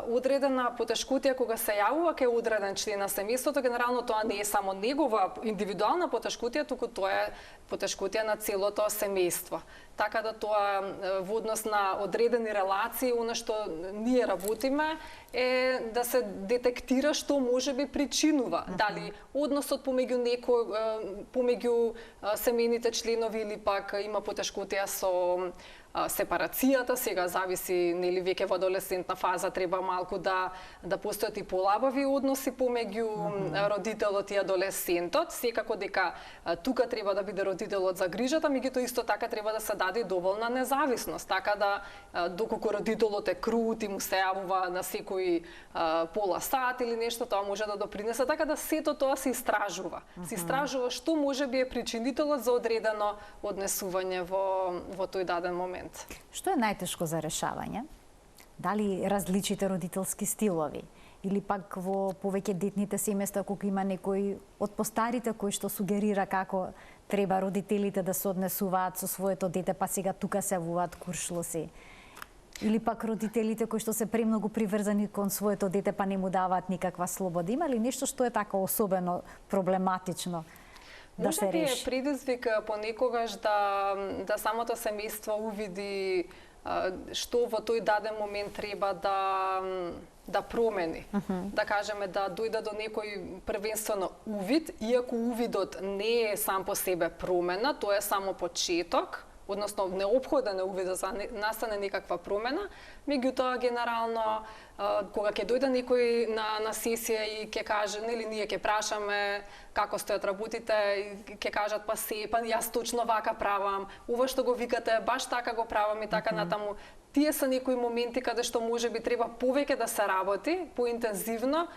одредена потешкотија кога се јавува кај одреден член на семејството, генерално тоа не е само негова индивидуална потешкотија, туку тоа е потешкотија на целото семејство. Така да тоа во однос на одредени релации, она што ние работиме е да се детектира што може би причинува. Дали односот помеѓу семејните членови или пак има потешкотија со сепарацијата, сега зависи, нели веќе во адолесцентна фаза треба малку да постојат и полабави односи помеѓу родителот и адолесцентот. Секако дека тука треба да биде родителот за грижата, меѓутоа исто така треба да се даде доволна независност, така да доколку родителот е крут и му се јавува на секој пола сат или нешто, тоа може да допринесе, така да сето тоа се истражува. Се истражува што може би е причинителот за одредено однесување во тој даден момент. Што е најтешко за решавање? Дали различите родителски стилови? Или пак во повеќе детните семејства, кога има некој од постарите кој што сугерира како треба родителите да се однесуваат со своето дете, па сега тука се јавуваат куршлоси? Или пак родителите кои што се премногу приврзани кон своето дете, па не му даваат никаква слобода? Има ли нешто што е така особено проблематично да се реши? Може би е предизвик понекогаш да самото семејство увиди што во тој даден момент треба да промени. Да кажеме да дојде до некој првенствено увид, иако увидот не е сам по себе промена, тоа е само почеток, односно неопходен е увид за настане некаква промена, меѓутоа генерално кога ќе дојде некој на сесија и ќе каже, нели ние ќе прашаме како стојат работите, и ќе кажат па јас точно вака правам, ова што го викате баш така го правам и така натаму. Тие се некои моменти каде што можеби треба повеќе да се работи, поинтензивно,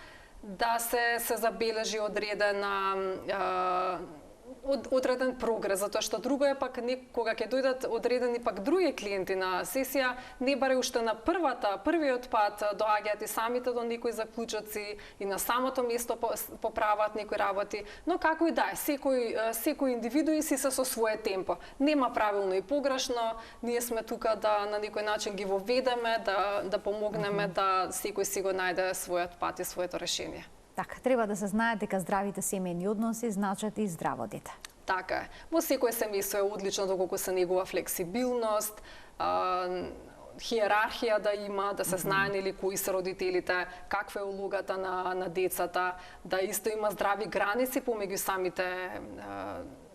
да се забележи одредена одреден прогрес, затоа што друго е пак кога ќе дојдат одредени пак други клиенти на сесија, не баре уште на првиот пат доаѓаат и самите до некои заклучоци и на самото место поправат некои работи, но како и да е, секој индивидуи си се со свое темпо. Нема правилно и погрешно, ние сме тука да на некој начин ги воведеме, да помогнеме да секој си го најде својот пат и своето решение. Така, треба да се знае дека здравите семејни односи значат и здраво дете. Така е. Во секој семејство е одлично доколку се негова флексибилност, хиерархија да има, да се знае нели кои се родителите, каква е улогата на децата, да исто има здрави граници помеѓу самите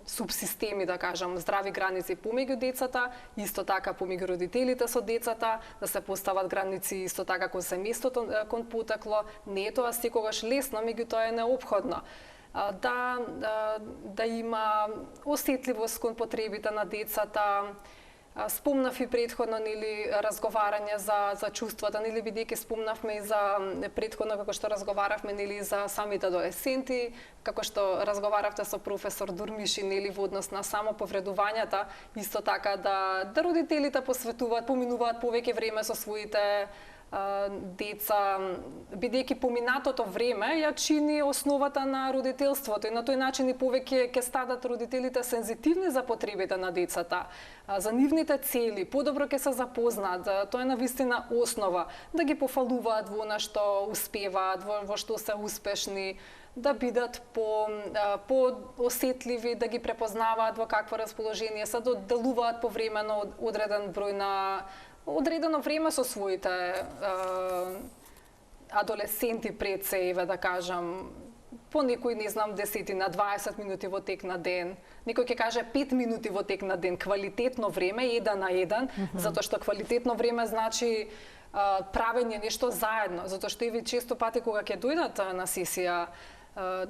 субсистеми, да кажам, здрави граници помеѓу децата, исто така помеѓу родителите со децата, да се постават граници исто така кон семејството кон потекло. Не е тоа секогаш лесно, меѓутоа е неопходно. Да има осетливост кон потребите на децата. Спомнав и претходно нели разговарање за чувствата, нели бидејќи спомнавме и за претходно како што разговаравме нели за самите адолесценти, како што разговаравте со професор Дурмиши нели во однос на самоповредувањата, исто така да родителите посветуваат, поминуваат повеќе време со своите деца, бидејќи поминатото време ја чини основата на родителството и на тој начин и повеќе ќе стадат родителите сензитивни за потребите на децата, за нивните цели, подобро ќе се запознаат, тоа е навистина основа, да ги пофалуваат во она што успеваат, во што се успешни, да бидат по-осетливи, да ги препознаваат во какво расположение се, да делуваат повремено одредено време со своите адолесценти пред себе, да кажам, по некој, не знам, 10 на 20 минути во тек на ден. Некој ќе каже 5 минути во тек на ден, квалитетно време, 1 на 1, затоа што квалитетно време значи правење нешто заедно, затоа што и ви често пати кога ќе дојдат на сесија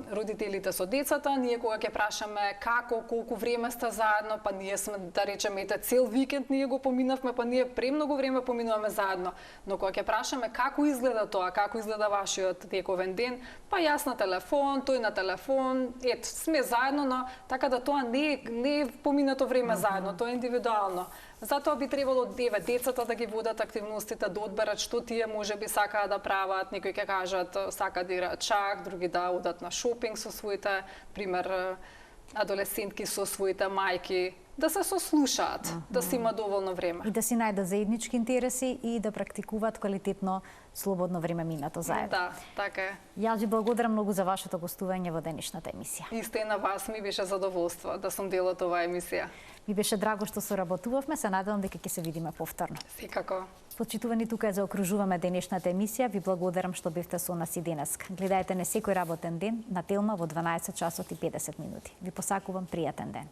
родителите со децата, ние кога ќе прашаме како, колку време сте заедно, па ние сме, да речеме, цел викенд ние го поминавме, па ние премногу време поминуваме заедно. Но кога ќе прашаме како изгледа тоа, како изгледа вашиот дековен ден, па јас на телефон, тој на телефон, сме заедно, но така да тоа не е поминато време заедно, тоа е индивидуално. Затоа би требало децата да ги водат активностите, да одберат што тие можеби сакаат да прават, некои ќе кажат сакаат да играат шах, други да одат на шопинг со своите, пример, адолесцентки со своите мајки, да се сослушаат, да си има доволно време. И да си најдат заеднички интереси и да практикуваат квалитетно слободно време минато заедно. Да, така е. Јас ви благодарам многу за вашето гостување во денешната емисија. Исто и на вас, ми беше задоволство да сум дел од оваа емисија. Ми беше драго што соработувавме, се надевам дека ќе се видиме повторно. Секако. Почитувани, тука е заокружуваме денешната емисија. Ви благодарам што бевте со нас и денес. Гледајте не секој работен ден на Телма во 12 часот и 50 минути. Ви посакувам пријатен ден.